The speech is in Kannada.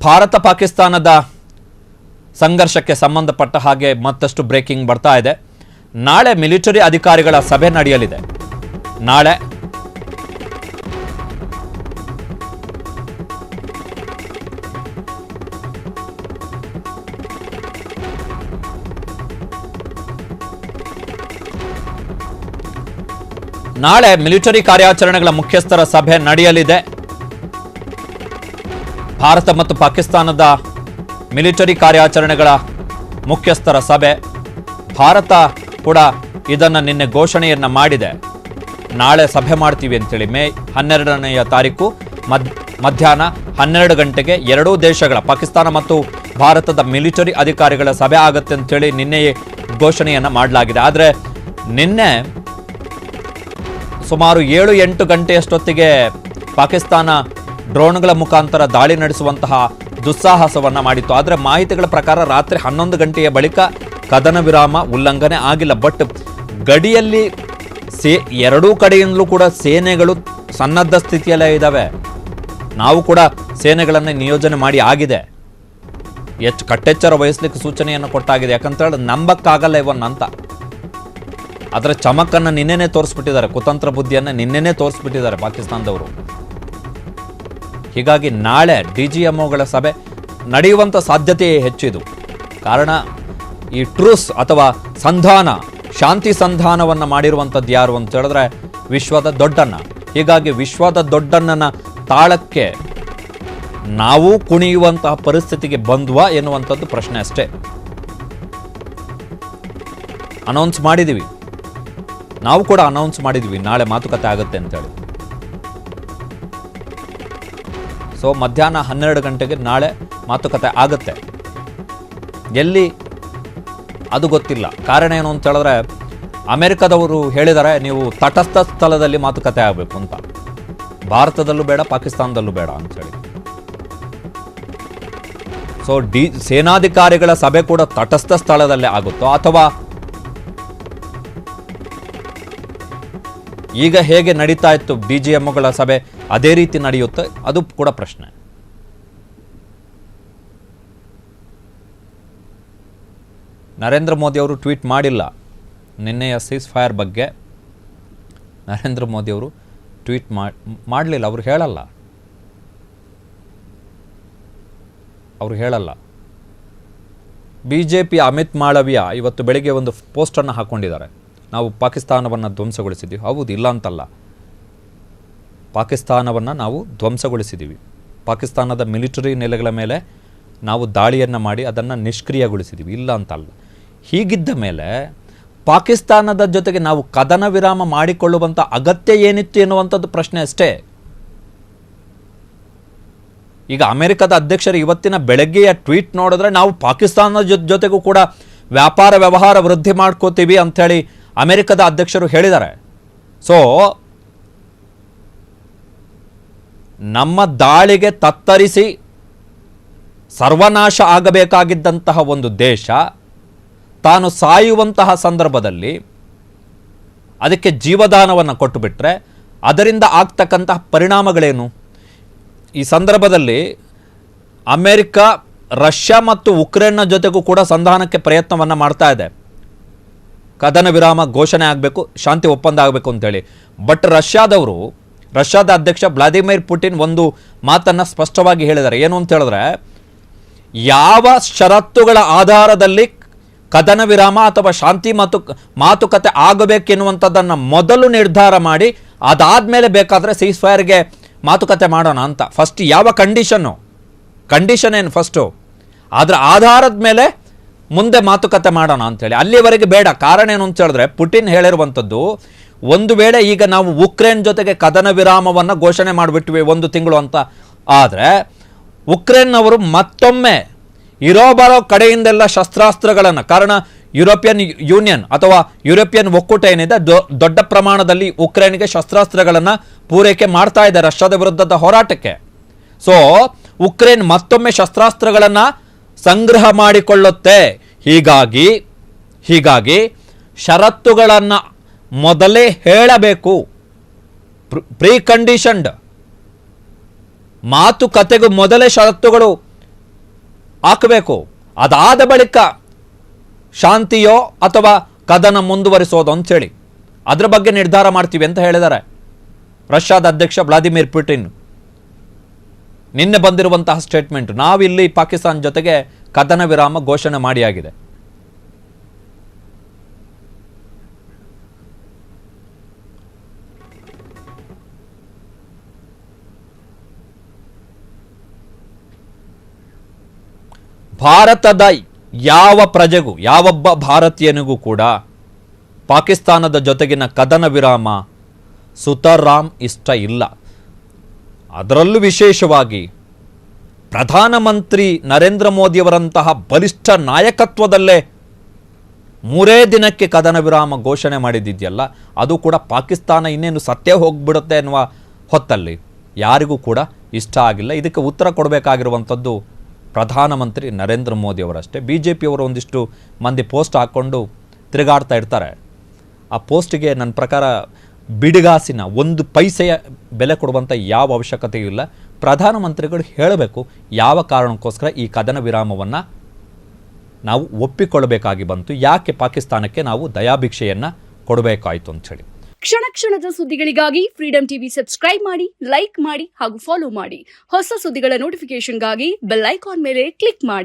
ಭಾರತ ಪಾಕಿಸ್ತಾನದ ಸಂಘರ್ಷಕ್ಕೆ ಸಂಬಂಧಪಟ್ಟ ಹಾಗೆ ಮತ್ತಷ್ಟು ಬ್ರೇಕಿಂಗ್ ಬರ್ತಾ ಇದೆ. ನಾಳೆ ಮಿಲಿಟರಿ ಅಧಿಕಾರಿಗಳ ಸಭೆ ನಡೆಯಲಿದೆ. ನಾಳೆ ಮಿಲಿಟರಿ ಕಾರ್ಯಾಚರಣೆಗಳ ಮುಖ್ಯಸ್ಥರ ಸಭೆ ನಡೆಯಲಿದೆ. ಭಾರತ ಮತ್ತು ಪಾಕಿಸ್ತಾನದ ಮಿಲಿಟರಿ ಕಾರ್ಯಾಚರಣೆಗಳ ಮುಖ್ಯಸ್ಥರ ಸಭೆ. ಭಾರತ ಕೂಡ ಇದನ್ನು ನಿನ್ನೆ ಘೋಷಣೆಯನ್ನ ಮಾಡಿದೆ. ನಾಳೆ ಸಭೆ ಮಾಡ್ತೀವಿ ಅಂತೇಳಿ ಮೇ 12ನೇ ತಾರೀಕು ಮಧ್ಯಾಹ್ನ 12 ಗಂಟೆಗೆ ಎರಡೂ ದೇಶಗಳ ಪಾಕಿಸ್ತಾನ ಮತ್ತು ಭಾರತದ ಮಿಲಿಟರಿ ಅಧಿಕಾರಿಗಳ ಸಭೆ ಆಗುತ್ತೆ ಅಂತೇಳಿ ನಿನ್ನೆಯೇ ಘೋಷಣೆಯನ್ನ ಮಾಡಲಾಗಿದೆ. ಆದರೆ ನಿನ್ನೆ ಸುಮಾರು 7-8 ಗಂಟೆಯಷ್ಟೊತ್ತಿಗೆ ಪಾಕಿಸ್ತಾನ ಡ್ರೋನ್ಗಳ ಮುಖಾಂತರ ದಾಳಿ ನಡೆಸುವಂತಹ ದುಸ್ಸಾಹಸವನ್ನ ಮಾಡಿತ್ತು. ಆದರೆ ಮಾಹಿತಿಗಳ ಪ್ರಕಾರ ರಾತ್ರಿ 11 ಗಂಟೆಯ ಬಳಿಕ ಕದನ ವಿರಾಮ ಉಲ್ಲಂಘನೆ ಆಗಿಲ್ಲ. ಬಟ್ ಗಡಿಯಲ್ಲಿ ಎರಡೂ ಕಡೆಯಿಂದಲೂ ಕೂಡ ಸೇನೆಗಳು ಸನ್ನದ್ಧ ಸ್ಥಿತಿಯಲ್ಲೇ ಇದ್ದಾವೆ. ನಾವು ಕೂಡ ಸೇನೆಗಳನ್ನು ನಿಯೋಜನೆ ಮಾಡಿ ಆಗಿದೆ. ಕಟ್ಟೆಚ್ಚರ ವಹಿಸ್ಲಿಕ್ಕೆ ಸೂಚನೆಯನ್ನು ಕೊಟ್ಟಾಗಿದೆ. ಯಾಕಂತೇಳಿ ನಂಬಕ್ಕಾಗಲ್ಲ ಇವನ್ನ ಅಂತ. ಅದರ ಚಮಕನ್ನು ನಿನ್ನೆನೇ ತೋರಿಸ್ಬಿಟ್ಟಿದ್ದಾರೆ, ಕುತಂತ್ರ ಬುದ್ಧಿಯನ್ನು ನಿನ್ನೆನೇ ತೋರಿಸ್ಬಿಟ್ಟಿದ್ದಾರೆ ಪಾಕಿಸ್ತಾನದವರು. ಹೀಗಾಗಿ ನಾಳೆ DGMOಗಳ ಸಭೆ ನಡೆಯುವಂಥ ಸಾಧ್ಯತೆ ಹೆಚ್ಚಿದು. ಕಾರಣ ಈ ಟ್ರೂಸ್ ಅಥವಾ ಸಂಧಾನ, ಶಾಂತಿ ಸಂಧಾನವನ್ನು ಮಾಡಿರುವಂಥದ್ದು ಯಾರು ಅಂತ ಹೇಳಿದ್ರೆ ವಿಶ್ವದ ದೊಡ್ಡಣ್ಣ. ಹೀಗಾಗಿ ವಿಶ್ವದ ದೊಡ್ಡಣ್ಣನ ತಾಳಕ್ಕೆ ನಾವು ಕುಣಿಯುವಂತಹ ಪರಿಸ್ಥಿತಿಗೆ ಬಂದ್ವಾ ಎನ್ನುವಂಥದ್ದು ಪ್ರಶ್ನೆ ಅಷ್ಟೇ. ಅನೌನ್ಸ್ ಮಾಡಿದ್ದೀವಿ, ನಾವು ಕೂಡ ಅನೌನ್ಸ್ ಮಾಡಿದ್ವಿ ನಾಳೆ ಮಾತುಕತೆ ಆಗುತ್ತೆ ಅಂತೇಳಿ. ಸೊ ಮಧ್ಯಾಹ್ನ 12 ಗಂಟೆಗೆ ನಾಳೆ ಮಾತುಕತೆ ಆಗುತ್ತೆ. ಎಲ್ಲಿ ಅದು ಗೊತ್ತಿಲ್ಲ. ಕಾರಣ ಏನು ಅಂತ ಹೇಳಿದ್ರೆ ಅಮೆರಿಕದವರು ಹೇಳಿದ್ದಾರೆ ನೀವು ತಟಸ್ಥ ಸ್ಥಳದಲ್ಲಿ ಮಾತುಕತೆ ಆಗಬೇಕು ಅಂತ. ಭಾರತದಲ್ಲೂ ಬೇಡ, ಪಾಕಿಸ್ತಾನದಲ್ಲೂ ಬೇಡ ಅಂತೇಳಿ. ಸೊ ಸೇನಾಧಿಕಾರಿಗಳ ಸಭೆ ಕೂಡ ತಟಸ್ಥ ಸ್ಥಳದಲ್ಲೇ ಆಗುತ್ತೋ ಅಥವಾ ಈಗ ಹೇಗೆ ನಡೀತಾ ಇತ್ತು DGMOಗಳ ಸಭೆ ಅದೇ ರೀತಿ ನಡೆಯುತ್ತೆ, ಅದು ಕೂಡ ಪ್ರಶ್ನೆ. ನರೇಂದ್ರ ಮೋದಿ ಅವರು ಟ್ವೀಟ್ ಮಾಡಿಲ್ಲ ನಿನ್ನೆಯ ಸೀಸ್ ಫೈರ್ ಬಗ್ಗೆ. ನರೇಂದ್ರ ಮೋದಿ ಅವರು ಟ್ವೀಟ್ ಮಾಡಲಿಲ್ಲ. ಅವರು ಹೇಳಲ್ಲ. BJP ಅಮಿತ್ ಮಾಳವಿಯಾ ಇವತ್ತು ಬೆಳಿಗ್ಗೆ ಒಂದು ಪೋಸ್ಟನ್ನು ಹಾಕೊಂಡಿದ್ದಾರೆ. ನಾವು ಪಾಕಿಸ್ತಾನವನ್ನು ಧ್ವಂಸಗೊಳಿಸಿದ್ದೀವಿ. ಹೌದು, ಇಲ್ಲ ಅಂತಲ್ಲ. ಪಾಕಿಸ್ತಾನವನ್ನು ನಾವು ಧ್ವಂಸಗೊಳಿಸಿದ್ದೀವಿ. ಪಾಕಿಸ್ತಾನದ ಮಿಲಿಟರಿ ನೆಲೆಗಳ ಮೇಲೆ ನಾವು ದಾಳಿಯನ್ನು ಮಾಡಿ ಅದನ್ನು ನಿಷ್ಕ್ರಿಯಗೊಳಿಸಿದ್ದೀವಿ, ಇಲ್ಲ ಅಂತಲ್ಲ. ಹೀಗಿದ್ದ ಮೇಲೆ ಪಾಕಿಸ್ತಾನದ ಜೊತೆಗೆ ನಾವು ಕದನ ವಿರಾಮ ಮಾಡಿಕೊಳ್ಳುವಂಥ ಅಗತ್ಯ ಏನಿತ್ತು ಎನ್ನುವಂಥದ್ದು ಪ್ರಶ್ನೆ ಅಷ್ಟೇ. ಈಗ ಅಮೆರಿಕದ ಅಧ್ಯಕ್ಷರು ಇವತ್ತಿನ ಬೆಳಗ್ಗೆಯ ಟ್ವೀಟ್ ನೋಡಿದ್ರೆ ನಾವು ಪಾಕಿಸ್ತಾನದ ಜೊತೆಗೂ ಕೂಡ ವ್ಯಾಪಾರ ವ್ಯವಹಾರ ವೃದ್ಧಿ ಮಾಡ್ಕೋತೀವಿ ಅಂಥೇಳಿ ಅಮೆರಿಕದ ಅಧ್ಯಕ್ಷರು ಹೇಳಿದ್ದಾರೆ. ಸೊ ನಮ್ಮ ದಾಳಿಗೆ ತತ್ತರಿಸಿ ಸರ್ವನಾಶ ಆಗಬೇಕಾಗಿದ್ದಂತಹ ಒಂದು ದೇಶ ತಾನು ಸಾಯುವಂತಹ ಸಂದರ್ಭದಲ್ಲಿ ಅದಕ್ಕೆ ಜೀವದಾನವನ್ನು ಕೊಟ್ಟು ಬಿಟ್ಟರೆ ಅದರಿಂದ ಆಗ್ತಕ್ಕಂತಹ ಪರಿಣಾಮಗಳೇನು? ಈ ಸಂದರ್ಭದಲ್ಲಿ ಅಮೆರಿಕ, ರಷ್ಯಾ ಮತ್ತು ಉಕ್ರೇನ್ನ ಜೊತೆಗೂ ಕೂಡ ಸಂಧಾನಕ್ಕೆ ಪ್ರಯತ್ನವನ್ನು ಮಾಡ್ತಾ ಇದೆ. ಕದನ ವಿರಾಮ ಘೋಷಣೆ ಆಗಬೇಕು, ಶಾಂತಿ ಒಪ್ಪಂದ ಆಗಬೇಕು ಅಂತೇಳಿ. ಬಟ್ ರಷ್ಯಾದ ಅಧ್ಯಕ್ಷ ವ್ಲಾದಿಮಿರ್ ಪುಟಿನ್ ಒಂದು ಮಾತನ್ನು ಸ್ಪಷ್ಟವಾಗಿ ಹೇಳಿದ್ದಾರೆ. ಏನು ಅಂತ ಹೇಳಿದ್ರೆ, ಯಾವ ಷರತ್ತುಗಳ ಆಧಾರದಲ್ಲಿ ಕದನ ವಿರಾಮ ಅಥವಾ ಶಾಂತಿ ಮತ್ತು ಮಾತುಕತೆ ಆಗಬೇಕೆನ್ನುವಂಥದ್ದನ್ನು ಮೊದಲು ನಿರ್ಧಾರ ಮಾಡಿ ಅದಾದಮೇಲೆ ಬೇಕಾದರೆ ಸೀಸ್ ಫೈರ್ಗೆ ಮಾತುಕತೆ ಮಾಡೋಣ ಅಂತ. ಫಸ್ಟ್ ಯಾವ ಕಂಡೀಷನ್ ಏನು ಫಸ್ಟು, ಅದರ ಆಧಾರದ ಮೇಲೆ ಮುಂದೆ ಮಾತುಕತೆ ಮಾಡೋಣ ಅಂತೇಳಿ. ಅಲ್ಲಿವರೆಗೆ ಬೇಡ. ಕಾರಣ ಏನು ಅಂತ ಹೇಳಿದ್ರೆ ಪುಟಿನ್ ಹೇಳಿರುವಂಥದ್ದು, ಒಂದು ವೇಳೆ ಈಗ ನಾವು ಉಕ್ರೇನ್ ಜೊತೆಗೆ ಕದನ ವಿರಾಮವನ್ನು ಘೋಷಣೆ ಮಾಡಿಬಿಟ್ವಿ 1 ತಿಂಗಳು ಅಂತ ಆದರೆ ಉಕ್ರೇನ್ನವರು ಮತ್ತೊಮ್ಮೆ ಬರೋ ಕಡೆಯಿಂದೆಲ್ಲ ಶಸ್ತ್ರಾಸ್ತ್ರಗಳನ್ನು, ಕಾರಣ ಯುರೋಪಿಯನ್ ಯೂನಿಯನ್ ಅಥವಾ ಯುರೋಪಿಯನ್ ಒಕ್ಕೂಟ ಏನಿದೆ ದೊಡ್ಡ ಪ್ರಮಾಣದಲ್ಲಿ ಉಕ್ರೇನ್ಗೆ ಶಸ್ತ್ರಾಸ್ತ್ರಗಳನ್ನು ಪೂರೈಕೆ ಮಾಡ್ತಾ ಇದೆ ರಷ್ಯಾದ ವಿರುದ್ಧದ ಹೋರಾಟಕ್ಕೆ. ಸೊ ಉಕ್ರೇನ್ ಮತ್ತೊಮ್ಮೆ ಶಸ್ತ್ರಾಸ್ತ್ರಗಳನ್ನು ಸಂಗ್ರಹ ಮಾಡಿಕೊಳ್ಳುತ್ತೆ. ಹೀಗಾಗಿ ಷರತ್ತುಗಳನ್ನು ಮೊದಲೇ ಹೇಳಬೇಕು. ಪ್ರೀ ಕಂಡೀಷನ್ಡ್ ಮಾತುಕತೆಗೂ ಮೊದಲೇ ಷರತ್ತುಗಳು ಹಾಕಬೇಕು. ಅದಾದ ಬಳಿಕ ಶಾಂತಿಯೋ ಅಥವಾ ಕದನ ಮುಂದುವರಿಸೋದು ಅಂಥೇಳಿ ಅದರ ಬಗ್ಗೆ ನಿರ್ಧಾರ ಮಾಡ್ತೀವಿ ಅಂತ ಹೇಳಿದ್ದಾರೆ ರಷ್ಯಾದ ಅಧ್ಯಕ್ಷ ವ್ಲಾದಿಮಿರ್ ಪುಟಿನ್. ನಿನ್ನೆ ಬಂದಿರುವಂತಹ ಸ್ಟೇಟ್ಮೆಂಟ್, ನಾವಿಲ್ಲಿ ಪಾಕಿಸ್ತಾನ ಜೊತೆಗೆ ಕದನ ವಿರಾಮ ಘೋಷಣೆ ಮಾಡಿಯಾಗಿದೆ. ಭಾರತದ ಯಾವ ಪ್ರಜೆಗೂ, ಯಾವೊಬ್ಬ ಭಾರತೀಯನಿಗೂ ಕೂಡ ಪಾಕಿಸ್ತಾನದ ಜೊತೆಗಿನ ಕದನ ವಿರಾಮ ಸುತರಾಮ್ ಇಷ್ಟ ಇಲ್ಲ. ಅದರಲ್ಲೂ ವಿಶೇಷವಾಗಿ ಪ್ರಧಾನಮಂತ್ರಿ ನರೇಂದ್ರ ಮೋದಿಯವರಂತಹ ಬಲಿಷ್ಠ ನಾಯಕತ್ವದಲ್ಲೇ 3 ದಿನಕ್ಕೆ ಕದನ ವಿರಾಮ ಘೋಷಣೆ ಮಾಡಿದ್ದಿದೆಯಲ್ಲ, ಅದು ಕೂಡ ಪಾಕಿಸ್ತಾನ ಇನ್ನೇನು ಸತ್ಯ ಹೋಗ್ಬಿಡುತ್ತೆ ಎನ್ನುವ ಹೊತ್ತಲ್ಲಿ ಯಾರಿಗೂ ಕೂಡ ಇಷ್ಟ ಆಗಿಲ್ಲ. ಇದಕ್ಕೆ ಉತ್ತರ ಕೊಡಬೇಕಾಗಿರುವಂಥದ್ದು ಪ್ರಧಾನಮಂತ್ರಿ ನರೇಂದ್ರ ಮೋದಿ ಅವರಷ್ಟೇ. BJPಯವರು ಒಂದಿಷ್ಟು ಮಂದಿ ಪೋಸ್ಟ್ ಹಾಕ್ಕೊಂಡು ತಿರುಗಾಡ್ತಾ ಇರ್ತಾರೆ. ಆ ಪೋಸ್ಟಿಗೆ ನನ್ನ ಪ್ರಕಾರ ಬಿಡಿಗಾಸಿನ 1 ಪೈಸೆಯ ಬೆಲೆ ಕೊಡುವಂಥ ಯಾವ ಅವಶ್ಯಕತೆಯೂ ಇಲ್ಲ. ಪ್ರಧಾನಮಂತ್ರಿಗಳು ಹೇಳಬೇಕು ಯಾವ ಕಾರಣಕ್ಕೋಸ್ಕರ ಈ ಕದನ ವಿರಾಮವನ್ನು ನಾವು ಒಪ್ಪಿಕೊಳ್ಳಬೇಕಾಗಿ ಬಂತು, ಯಾಕೆ ಪಾಕಿಸ್ತಾನಕ್ಕೆ ನಾವು ದಯಾಭಿಕ್ಷೆಯನ್ನು ಕೊಡಬೇಕಾಯಿತು ಅಂಥೇಳಿ. ಕ್ಷಣ ಕ್ಷಣದ ಸುದ್ದಿಗಳಿಗಾಗಿ ಫ್ರೀಡಂ ಟಿವಿ ಸಬ್ಸ್ಕ್ರೈಬ್ ಮಾಡಿ, ಲೈಕ್ ಮಾಡಿ ಹಾಗೂ ಫಾಲೋ ಮಾಡಿ. ಹೊಸ ಸುದ್ದಿಗಳ ನೋಟಿಫಿಕೇಶನ್ಗಾಗಿ ಬೆಲ್ ಐಕಾನ್ ಮೇಲೆ ಕ್ಲಿಕ್ ಮಾಡಿ.